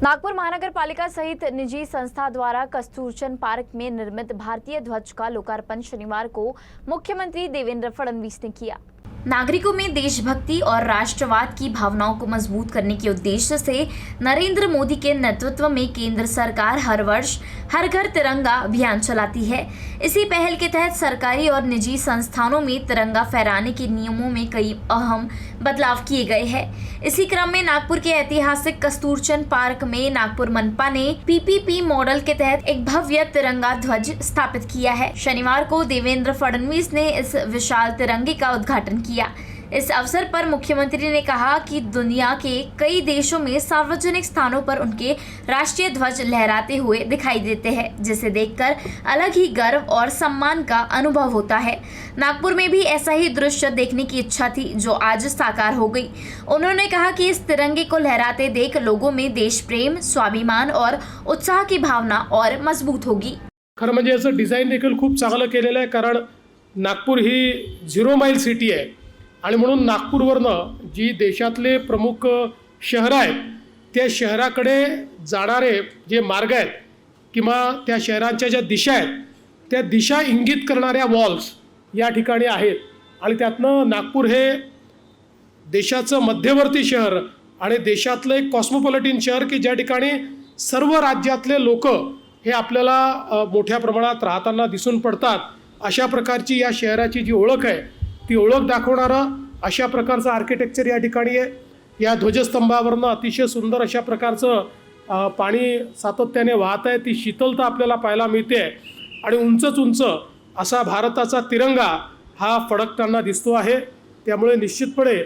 नागपुर महानगर पालिका सहित निजी संस्था द्वारा कस्तूरचंद पार्क में निर्मित भारतीय ध्वज का लोकार्पण शनिवार को मुख्यमंत्री देवेंद्र फडणवीस ने किया। नागरिकों में देशभक्ति और राष्ट्रवाद की भावनाओं को मजबूत करने के उद्देश्य से नरेंद्र मोदी के नेतृत्व में केंद्र सरकार हर वर्ष हर घर तिरंगा अभियान चलाती है। इसी पहल के तहत सरकारी और निजी संस्थानों में तिरंगा फहराने के नियमों में कई अहम बदलाव किए गए हैं। इसी क्रम में नागपुर के ऐतिहासिक कस्तूरचंद पार्क में नागपुर मनपा ने पीपीपी मॉडल के तहत एक भव्य तिरंगा ध्वज स्थापित किया है। शनिवार को देवेंद्र फडणवीस ने इस विशाल तिरंगे का उद्घाटन किया। इस अवसर पर मुख्यमंत्री ने कहा कि दुनिया के कई देशों में सार्वजनिक स्थानों पर उनके राष्ट्रीय ध्वज लहराते हुए दिखाई देते हैं, जिसे देखकर अलग ही गर्व और सम्मान का अनुभव होता है। नागपुर में भी ऐसा ही दृश्य देखने की इच्छा थी, जो आज साकार हो गई। उन्होंने कहा कि इस तिरंगे को लहराते देख लोगों में देश प्रेम, स्वाभिमान और उत्साह की भावना और मजबूत होगी। खरं म्हणजे याचं डिझाईन देखील खूप चांगलं केलेलं आहे, कारण नागपूर ही 0 माइल सिटी आहे आणि म्हणून नागपूरवरनं जी देशातले प्रमुख शहरं आहेत त्या शहराकडे जाणारे जे मार्ग आहेत किंवा त्या शहरांच्या ज्या दिशा आहेत त्या दिशा इंगित करणाऱ्या वॉल्स या ठिकाणी आहेत आणि त्यातनं नागपूर हे देशाचं मध्यवर्ती शहर आणि देशातलं एक कॉस्मोपॉलिटन शहर की ज्या ठिकाणी सर्व राज्यातले लोक हे आपल्याला मोठ्या प्रमाणात राहताना दिसून पडतात। अशा प्रकारची या शहराची जी ओळख आहे ती ओळख दाखवणारं अशा प्रकारचं आर्किटेक्चर या ठिकाणी आहे। या ध्वजस्तंभावरनं अतिशय सुंदर अशा प्रकारचं पाणी सातत्याने वाहत आहे, ती शीतलता आपल्याला पाहायला मिळते आणि उंचच उंच असा भारताचा तिरंगा हा फडकताना दिसतो आहे। त्यामुळे निश्चितपणे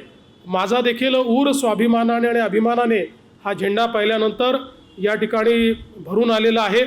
माझा देखील ऊर स्वाभिमानाने आणि अभिमानाने हा झेंडा पाहिल्यानंतर या ठिकाणी भरून आलेला आहे।